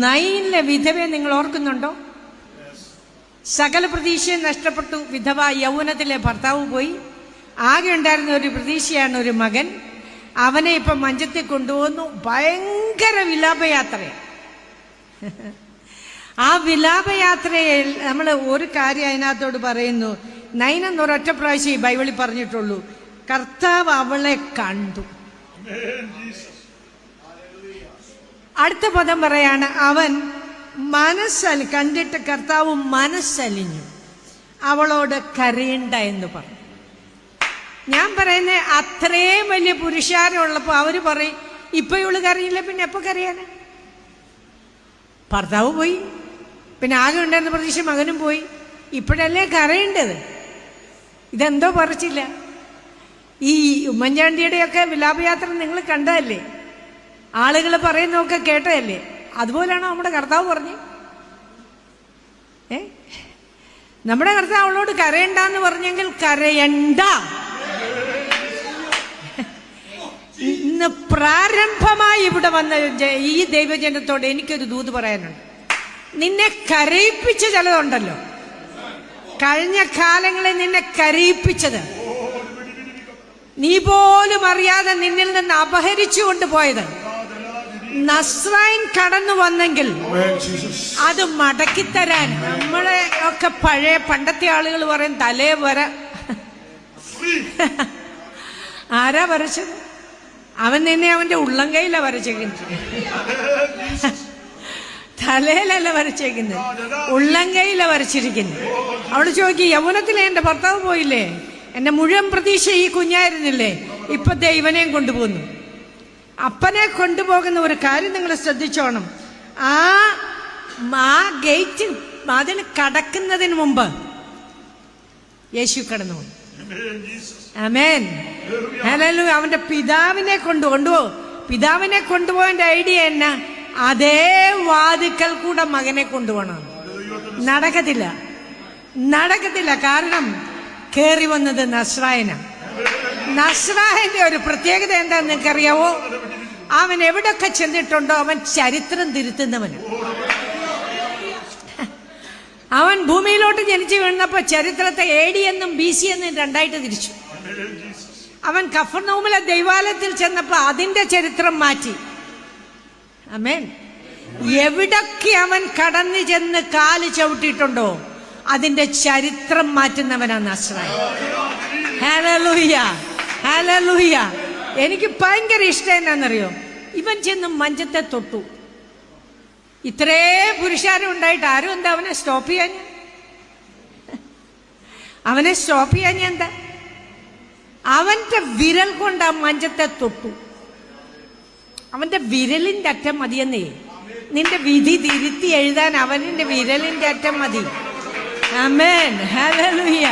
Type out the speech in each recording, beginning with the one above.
നയിനിലെ വിധവയെ നിങ്ങൾ ഓർക്കുന്നുണ്ടോ? സകല പ്രതീക്ഷയും നഷ്ടപ്പെട്ടു. വിധവ, യൗവനത്തിലെ ഭർത്താവ് പോയി. ആകെ ഉണ്ടായിരുന്ന ഒരു പ്രതീക്ഷയാണ് ഒരു മകൻ. അവനെ ഇപ്പം മഞ്ചത്തിൽ കൊണ്ടുപോകുന്നു. ഭയങ്കര വിലാപയാത്രയാണ്. ആ വിലാപയാത്രയിൽ നമ്മൾ ഒരു കാര്യം അതിനകത്തോട് പറയുന്നു. നൈനെന്ന് ഒരൊറ്റ പ്രാവശ്യം ഈ ബൈബിളിൽ പറഞ്ഞിട്ടുള്ളൂ. കർത്താവ് അവളെ കണ്ടു. അടുത്ത പദം പറയാണ്, അവൻ കണ്ടിട്ട് കർത്താവ് മനസ്സലിഞ്ഞു, അവളോട് കരയണ്ട എന്ന് പറഞ്ഞു. ഞാൻ പറയുന്നത് അത്രയും വലിയ പുരുഷാരം ഉള്ളപ്പോൾ അവര് പറയും ഇപ്പൊ ഇവള് കരയില്ല, പിന്നെ എപ്പോ കരയാന്? ഭർത്താവ് പോയി, പിന്നെ ആകെ ഉണ്ടായിരുന്ന പ്രതീക്ഷ മകനും പോയി. ഇപ്പോഴല്ലേ കരയേണ്ടത്? ഇതെന്തോ പറിച്ചില്ല. ഈ ഉമ്മൻചാണ്ടിയുടെയൊക്കെ വിലാപയാത്ര നിങ്ങൾ കണ്ടതല്ലേ? ആളുകൾ പറയുന്നതൊക്കെ കേട്ടതല്ലേ? അതുപോലെയാണോ നമ്മുടെ കർത്താവ് പറഞ്ഞു? നമ്മുടെ കർത്താവ് അവളോട് കരയണ്ടെന്ന് പറഞ്ഞെങ്കിൽ കരയണ്ട. ഇന്ന് പ്രാരംഭമായി ഇവിടെ വന്ന ഈ ദൈവജനത്തോട് എനിക്കൊരു ദൂത് പറയാനുണ്ട്. നിന്നെ കരയിപ്പിച്ച ചിലതുണ്ടല്ലോ, കഴിഞ്ഞ കാലങ്ങളിൽ നിന്നെ കരയിപ്പിച്ചത്, നീ പോലും അറിയാതെ നിന്നിൽ നിന്ന് അപഹരിച്ചു കൊണ്ടുപോയത്, നസ്രായൻ കടന്നു വന്നെങ്കിൽ അത് മടക്കിത്തരാൻ നമ്മളെ ഒക്കെ പഴയ പണ്ടത്തെ ആളുകൾ പറയും തലേ വര. ആരാ വരച്ചത്? അവൻ നിന്നെ അവന്റെ ഉള്ളം കൈയിലാണ് വരച്ചേക്കുന്നത്, തലയിലല്ല വരച്ചേക്കുന്നത്, ഉള്ളം കൈയിലാണ് വരച്ചിരിക്കുന്നത്. അവള് ചോദിക്കും, യൗവനത്തിലെ എന്റെ ഭർത്താവ് പോയില്ലേ, എന്റെ മുഴുവൻ പ്രതീക്ഷ ഈ കുഞ്ഞായിരുന്നില്ലേ, ഇപ്പത്തെ ഇവനെയും കൊണ്ടുപോകുന്നു. അപ്പനെ കൊണ്ടുപോകുന്ന ഒരു കാര്യം നിങ്ങൾ ശ്രദ്ധിച്ചോണം. ആ ഗേറ്റ് അതിന് കടക്കുന്നതിന് മുമ്പ് യേശു കടന്നു. ആമേൻ, ഹല്ലേലൂയ. അവന്റെ പിതാവിനെ കൊണ്ടുപോകും. പിതാവിനെ കൊണ്ടുപോകാൻ ഐഡിയ എന്നാ? അതേ വാതിക്കൽ കൂടെ മകനെ കൊണ്ടുപോകണം. നടക്കത്തില്ല. കാരണം കേറി വന്നത് നസ്രായന. നസ്രായന്റെ ഒരു പ്രത്യേകത എന്താന്ന് നിനക്കറിയാവോ? അവൻ എവിടൊക്കെ ചെന്നിട്ടുണ്ടോ അവൻ ചരിത്രം തിരുത്തുന്നവന്. അവൻ ഭൂമിയിലോട്ട് ജനിച്ചു വീണപ്പോ ചരിത്രത്തെ AD എന്നും BC എന്നും രണ്ടായിട്ട് തിരിച്ചു. അവൻ കഫർനൗമിലെ ദൈവാലയത്തിൽ ചെന്നപ്പോ അതിന്റെ ചരിത്രം മാറ്റി. ആമേൻ. എവിടൊക്കെ അവൻ കടന്നു ചെന്ന് കാല് ചവിട്ടിയിട്ടുണ്ടോ അതിന്റെ ചരിത്രം മാറ്റുന്നവനാണ് നസ്രായൻ. Hallelujah, hallelujah. എനിക്ക് ഭയങ്കര ഇഷ്ടം എന്നാന്നറിയോ? ഇവൻ ചെന്ന് മഞ്ചത്തെ തൊട്ടു. ഇത്രേ പുരുഷാരം ഉണ്ടായിട്ട് ആരും എന്താ അവനെ സ്റ്റോപ്പ് ചെയ്യാൻ? എന്താ? അവന്റെ വിരൽ കൊണ്ട് ആ മഞ്ചത്തെ തൊട്ടു. അവന്റെ വിരലിന്റെ അറ്റം മതിയെന്നേ. നിന്റെ വിധി തിരുത്തി എഴുതാൻ അവന്റെ വിരലിന്റെ അറ്റം മതി. ആമേൻ, ഹല്ലേലൂയ,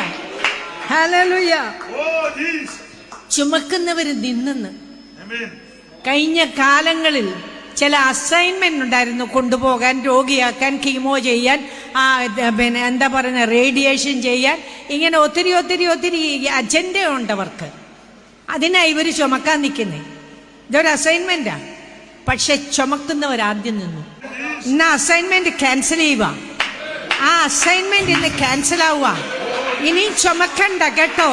ഹല്ലേലൂയ. ചുമക്കുന്നവര് നിന്നെന്ന്. കഴിഞ്ഞ കാലങ്ങളിൽ ചില അസൈൻമെന്റ് ഉണ്ടായിരുന്നു, കൊണ്ടുപോകാൻ, രോഗിയാക്കാൻ, കീമോ ചെയ്യാൻ, പിന്നെ എന്താ പറയുന്ന റേഡിയേഷൻ ചെയ്യാൻ, ഇങ്ങനെ ഒത്തിരി അജണ്ട ഉണ്ട് അവർക്ക്. അതിനാ ഇവര് ചുമക്കാൻ നിൽക്കുന്നേ. ഇതൊരു അസൈൻമെന്റാ. പക്ഷെ ചുമക്കുന്നവരാദ്യം നിന്നു. ഇന്ന് അസൈൻമെന്റ് ക്യാൻസൽ ചെയ്യുക. ആ അസൈൻമെന്റ് ഇന്ന് ക്യാൻസൽ ആവുക. ഇനിയും ചുമക്കണ്ട കേട്ടോ.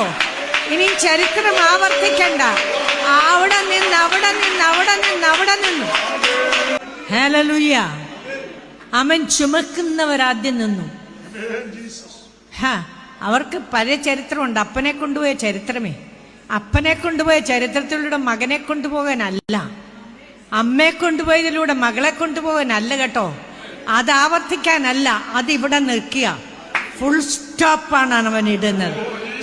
ഇനിയും ചരിത്രം ആവർത്തിക്കണ്ട. അവിടെ നിന്നു. ഹല്ലേലൂയ. അവൻ ചുമക്കുന്നവരാദ്യം നിന്നു. അവർക്ക് പഴയ ചരിത്രമുണ്ട്. അപ്പനെ കൊണ്ടുപോയ ചരിത്രമേ. അപ്പനെ കൊണ്ടുപോയ ചരിത്രത്തിലൂടെ മകനെ കൊണ്ടുപോകാനല്ല, അമ്മയെ കൊണ്ടുപോയതിലൂടെ മകളെ കൊണ്ടുപോകാനല്ല കേട്ടോ. അത് ആവർത്തിക്കാനല്ല, അതിവിടെ നിൽക്കുക. ഫുൾ സ്റ്റോപ്പാണ് അവൻ ഇടുന്നത്.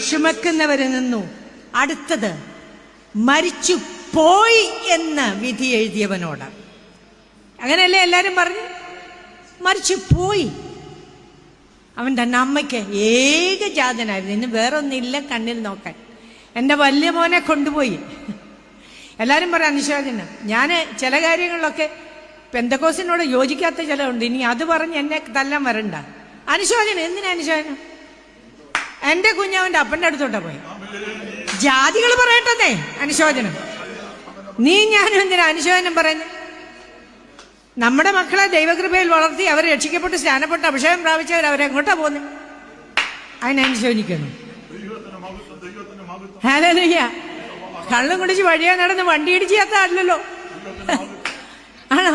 ചുമക്കുന്നവര് നിന്നു. അടുത്തത് മരിച്ചു പോയി എന്ന് വിധി എഴുതിയവനോട്. അങ്ങനെയല്ലേ എല്ലാരും പറഞ്ഞു? മരിച്ചു പോയി. അവൻ്റെ അമ്മയ്ക്ക് ഏകജാതനായിരുന്നു. ഇന്ന് വേറൊന്നില്ല കണ്ണിൽ നോക്കാൻ. എൻ്റെ വലിയ മോനെ കൊണ്ടുപോയി. എല്ലാവരും പറയാം അനുശോചനം. ഞാൻ ചില കാര്യങ്ങളിലൊക്കെ പെന്തക്കോസിനോട് യോജിക്കാത്ത ചിലതുണ്ട്. ഇനി അത് പറഞ്ഞ് എന്നെ തല്ലാൻ വരണ്ട. അനുശോചനം എന്തിനാ അനുശോചനം? എൻ്റെ കുഞ്ഞവൻ്റെ അപ്പൻ്റെ അടുത്തോട്ടാ പോയി. ജാതികൾ പറയട്ടെ അനുശോചനം. നീ ഞാനും എന്തിനാ അനുശോചനം പറയുന്നത്? നമ്മുടെ മക്കളെ ദൈവകൃപയിൽ വളർത്തി അവർ രക്ഷിക്കപ്പെട്ട് സ്നാനപ്പെട്ട് അഭിഷേകം പ്രാപിച്ചവർ അവരെങ്ങോട്ടാ പോകുന്നത്? അതിനനുസരിക്കണം. ഹല്ലേലൂയ. കള്ളും കുടിച്ച് വഴിയാ നടന്ന് വണ്ടി ഇടിച്ച് ചാത്തല്ലോ. ആണോ?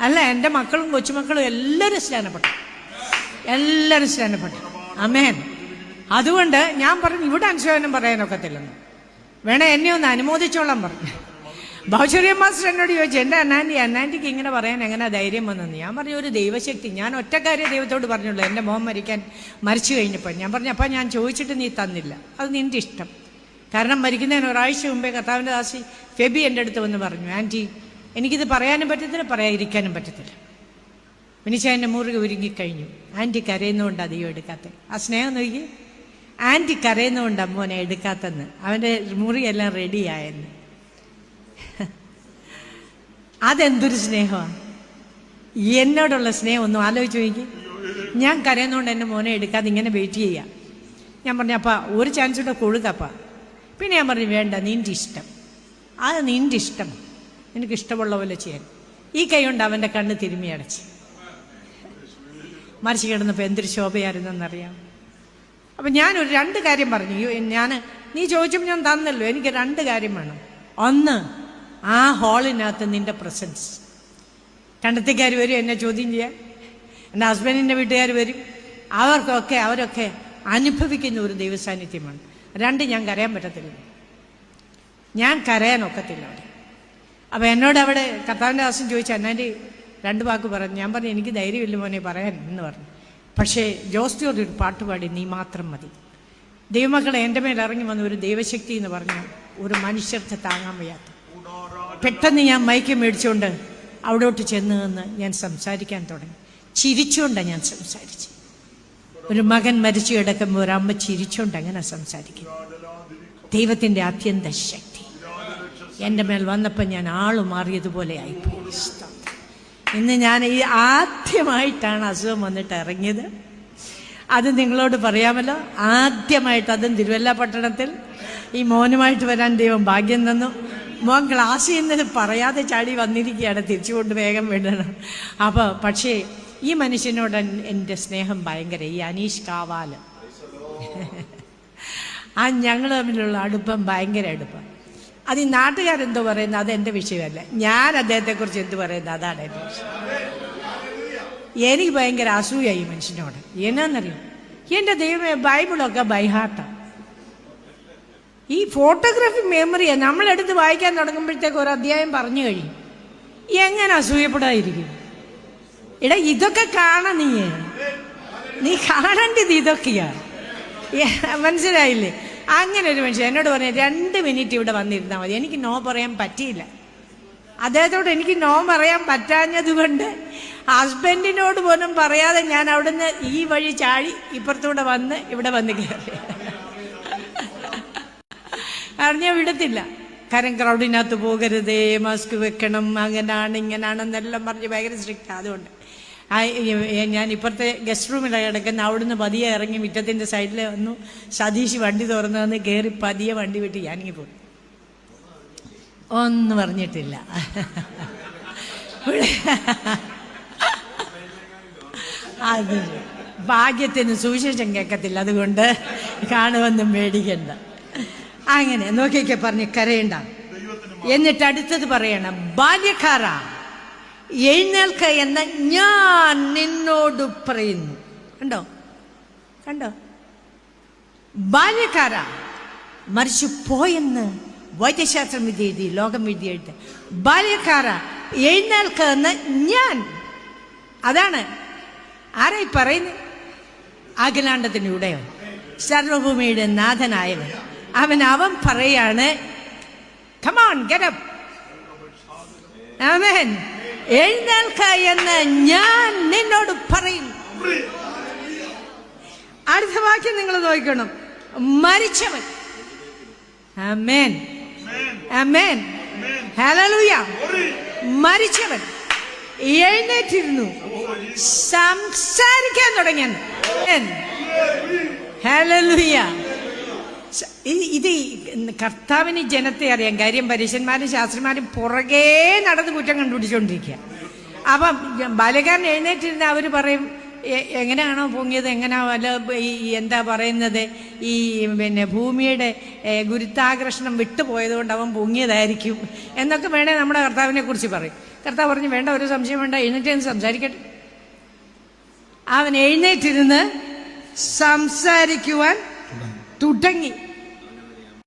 അല്ല, എൻ്റെ മക്കളും കൊച്ചുമക്കളും എല്ലാവരും സ്നാനപ്പെട്ടു, എല്ലാവരും സ്നാനപ്പെട്ടു. ആമേൻ. അതുകൊണ്ട് ഞാൻ പറഞ്ഞു, ഇവിടെ അനുശോചനം പറയാനൊക്കത്തില്ലെന്ന്. വേണേ എന്നെ ഒന്ന് അനുമോദിച്ചോളാൻ പറഞ്ഞു. ബൗച്ചറിയ മാസ്റ്റർ എന്നോട് ചോദിച്ചു, എൻ്റെ അന്നാൻറ്റിക്ക് ഇങ്ങനെ പറയാൻ എങ്ങനെ ധൈര്യം വന്നെന്ന്. ഞാൻ പറഞ്ഞു, ഒരു ദൈവശക്തി. ഞാൻ ഒറ്റക്കാര്യം ദൈവത്തോട് പറഞ്ഞുള്ളൂ, എൻ്റെ മോൻ മരിച്ചു കഴിഞ്ഞപ്പോൾ. ഞാൻ പറഞ്ഞു, അപ്പം ഞാൻ ചോദിച്ചിട്ട് നീ തന്നില്ല, അത് നിൻ്റെ ഇഷ്ടം. കാരണം മരിക്കുന്നതിന് ഒരാഴ്ച മുമ്പേ കർത്താവിൻ്റെ ദാസി ഫെബി എൻ്റെ അടുത്ത് വന്ന് പറഞ്ഞു, ആൻറ്റി എനിക്കിത് പറയാനും പറ്റത്തില്ല, പറയാതിരിക്കാനും പറ്റത്തില്ല. മിനിച്ചായൻ്റെ മുറുകെ ഒരുങ്ങിക്കഴിഞ്ഞു. ആൻറ്റി കരയുന്നതുകൊണ്ട് അധികം എടുക്കാത്ത. ആ സ്നേഹം നോക്കി, ആൻറ്റി കരയുന്നതുകൊണ്ട് അമ്മോനെ എടുക്കാത്തെന്ന്. അവൻ്റെ മുറിയെല്ലാം റെഡിയായെന്ന്. അതെന്തൊരു സ്നേഹമാണ്! എന്നോടുള്ള സ്നേഹം ഒന്നും ആലോചിച്ച് നോക്കി. ഞാൻ കരയുന്നതുകൊണ്ട് എൻ്റെ മോനെ എടുക്കാതെ ഇങ്ങനെ വെയിറ്റ് ചെയ്യാം. ഞാൻ പറഞ്ഞു, അപ്പാ ഒരു ചാൻസ് കൂടെ കൊടുക്കപ്പാ. പിന്നെ ഞാൻ പറഞ്ഞു, വേണ്ട, നിൻ്റെ ഇഷ്ടം, അത് നിൻ്റെ ഇഷ്ടം, എനിക്ക് ഇഷ്ടമുള്ള പോലെ ചെയ്യാൻ. ഈ കൈ കൊണ്ട് അവൻ്റെ കണ്ണ് തിരുമ്മി അടച്ച്. മരിച്ചു കിടന്നപ്പോൾ എന്തൊരു ശോഭയായിരുന്നെന്നറിയാം. അപ്പം ഞാനൊരു 2 കാര്യം പറഞ്ഞു. നീ ചോദിച്ചപ്പോൾ ഞാൻ തന്നല്ലോ, എനിക്ക് 2 കാര്യം വേണം. ഒന്ന്, ആ ഹാളിനകത്ത് നിൻ്റെ പ്രസൻസ്. കണ്ടത്തിക്കാർ വരും എന്നെ ചോദ്യം ചെയ്യാൻ, എൻ്റെ ഹസ്ബൻഡിൻ്റെ വീട്ടുകാർ വരും. അവരൊക്കെ അനുഭവിക്കുന്ന ഒരു ദൈവസാന്നിധ്യമാണ്. 2, ഞാൻ കരയാൻ പറ്റത്തില്ല, ഞാൻ കരയാനൊക്കത്തില്ല അവിടെ. അപ്പം എന്നോട് അവിടെ കർത്താവിൻ്റെ ദാസൻ ചോദിച്ചു, അന്നാൻ്റെ 2 വാക്ക് പറഞ്ഞു. ഞാൻ പറഞ്ഞു, എനിക്ക് ധൈര്യമില്ല മോനെ പറയാൻ എന്ന് പറഞ്ഞു. പക്ഷേ ജോസ്റ്റിയോട് ഒരു പാട്ടുപാടി, നീ മാത്രം മതി. ദൈവമക്കളെ, എൻ്റെ മേൽ ഇറങ്ങി വന്ന ഒരു ദൈവശക്തി എന്ന് പറഞ്ഞാൽ ഒരു മനുഷ്യർക്ക് താങ്ങാൻ വയ്യാത്ത. പെട്ടെന്ന് ഞാൻ മൈക്ക് മേടിച്ചുകൊണ്ട് അവിടോട്ട് ചെന്ന് നിന്ന് ഞാൻ സംസാരിക്കാൻ തുടങ്ങി. ചിരിച്ചുകൊണ്ടാണ് ഞാൻ സംസാരിച്ചത്. ഒരു മകൻ മരിച്ചു കിടക്കുമ്പോൾ ഒരമ്മ ചിരിച്ചുകൊണ്ട് അങ്ങനെ സംസാരിക്കും. ദൈവത്തിൻ്റെ അത്യന്ത ശക്തി എൻ്റെ മേൽ വന്നപ്പോൾ ഞാൻ ആള് മാറിയതുപോലെ ആയിപ്പോയി. ഇന്ന് ഞാൻ ഈ ആദ്യമായിട്ടാണ് അസുഖം വന്നിട്ട് ഇറങ്ങിയത്. അത് നിങ്ങളോട് പറയാമല്ലോ, ആദ്യമായിട്ട്, അതും തിരുവല്ല പട്ടണത്തിൽ ഈ മോനുമായിട്ട് വരാൻ ദൈവം ഭാഗ്യം തന്നു. മോൻ ക്ലാസ്സിൽ നിന്ന് പറയാതെ ചാടി വന്നിരിക്കുകയാണ്, തിരിച്ചുകൊണ്ട് വേഗം വിടണം. അപ്പോൾ പക്ഷേ ഈ മനുഷ്യനോട് എൻ്റെ സ്നേഹം ഭയങ്കര. ഈ അനീഷ് കാവാല്, ഞങ്ങൾ തമ്മിലുള്ള അടുപ്പം ഭയങ്കര അടുപ്പം. അത് ഈ നാട്ടുകാരെന്തോ പറയുന്നത് അതെൻ്റെ വിഷയമല്ല. ഞാൻ അദ്ദേഹത്തെക്കുറിച്ച് എന്ത് പറയുന്നത് അതാണ് എൻ്റെ വിഷയം. എനിക്ക് ഭയങ്കര അസൂയ ഈ മനുഷ്യനോട്. എന്നാന്നറിയും, എൻ്റെ ദൈവമേ, ബൈബിളൊക്കെ ബൈഹാർട്ടാണ്. ഈ ഫോട്ടോഗ്രാഫി മെമ്മറിയാണ്. നമ്മളെടുത്ത് വായിക്കാൻ തുടങ്ങുമ്പോഴത്തേക്ക് ഒരു അധ്യായം പറഞ്ഞു കഴിയും. എങ്ങനെ അസൂയപ്പെടാതിരിക്കും? ഇതൊക്കെ കാണാൻ നീ കാണേണ്ടത് ഇതൊക്കെയാണ്. മനസ്സിലായില്ലേ? അങ്ങനെ ഒരു മനുഷ്യൻ എന്നോട് പറഞ്ഞു, 2 മിനിറ്റ് ഇവിടെ വന്നിരുന്നാൽ മതി. എനിക്ക് നോ പറയാൻ പറ്റിയില്ല. അദ്ദേഹത്തോട് എനിക്ക് നോ പറയാൻ പറ്റാഞ്ഞത് കൊണ്ട് ഹസ്ബൻഡിനോട് പോലും പറയാതെ ഞാൻ അവിടുന്ന് ഈ വഴി ചാടി ഇപ്പുറത്തൂടെ വന്ന് ഇവിടെ വന്ന് കയറി. അറിഞ്ഞാൽ വിടത്തില്ല. കാരണം ക്രൗഡിനകത്ത് പോകരുതേ, മാസ്ക് വെക്കണം, അങ്ങനെയാണ് ഇങ്ങനെയാണെന്നെല്ലാം പറഞ്ഞ് ഭയങ്കര സ്ട്രിക്റ്റ്. അതുകൊണ്ട് ഞാൻ ഇപ്പുറത്തെ ഗസ്റ്റ് റൂമിലാണ് കിടക്കുന്ന. അവിടുന്ന് പതിയെ ഇറങ്ങി മുറ്റത്തിൻ്റെ സൈഡിൽ വന്നു. സതീഷ് വണ്ടി തുറന്നു വന്ന് കയറി പതിയെ വണ്ടി വിട്ട് ഞാനിങ്ങി പോയി. ഒന്നും പറഞ്ഞിട്ടില്ല. അത് ഭാഗ്യത്തിന് സുവിശേഷം കേൾക്കത്തില്ല, അതുകൊണ്ട് കാണുമെന്നും പേടിക്കണ്ട. അങ്ങനെ നോക്കിയൊക്കെ പറഞ്ഞ് കരയണ്ട. എന്നിട്ട് അടുത്തത് പറയണം, ബാല്യക്കാര എഴുന്നേൽക്ക എന്ന് ഞാൻ നിന്നോട് പറയുന്നു. കണ്ടോ? ബാല്യക്കാര മരിച്ചു പോയെന്ന് വൈദ്യശാസ്ത്രം വിധി എഴുതി, ലോകം വിധി എഴുതി. ബാല്യക്കാര എഴുന്നേൽക്ക എന്ന് ഞാൻ. അതാണ് ആരായി പറയുന്നത്? അഖിലാണ്ടത്തിൻ്റെ ഉടയവൻ, സർവഭൂമിയുടെ നാഥനായവൻ. അവൻ പറയാണ്, come on, get up. ആമേൻ. എഴുന്നേൽക്ക എന്ന് ഞാൻ നിന്നോട് പറയുന്നു. അടുത്ത വാക്യം നിങ്ങൾ നോക്കണം. മരിച്ചവൻ, ആമേൻ, ആമേൻ, ഹല്ലേലൂയ, മരിച്ചവൻ എഴുന്നേറ്റിരുന്നു, സംസാരിക്കാൻ തുടങ്ങിയെന്ന്. ഹല്ലേലൂയ. ഇത് കർത്താവിന് ജനത്തെ അറിയാം. കാര്യം പരീശന്മാരും ശാസ്ത്രിമാരും പുറകെ നടന്ന് കുറ്റം കണ്ടുപിടിച്ചുകൊണ്ടിരിക്കുക. അപ്പം ബാല്യക്കാരൻ എഴുന്നേറ്റിരുന്ന് അവർ പറയും എങ്ങനെയാണോ പൊങ്ങിയത്, എങ്ങനെയാ വല്ല ഈ എന്താ പറയുന്നത്, ഈ പിന്നെ ഭൂമിയുടെ ഗുരുത്വാകർഷണം വിട്ടുപോയതുകൊണ്ട് അവൻ പൊങ്ങിയതായിരിക്കും എന്നൊക്കെ വേണേൽ നമ്മുടെ കർത്താവിനെ കുറിച്ച് പറയും. കർത്താവ് പറഞ്ഞു വേണ്ട, ഒരു സംശയം വേണ്ട, എഴുന്നേറ്റ് സംസാരിക്കട്ടെ. അവൻ എഴുന്നേറ്റിരുന്ന് സംസാരിക്കുവാൻ തുടങ്ങി.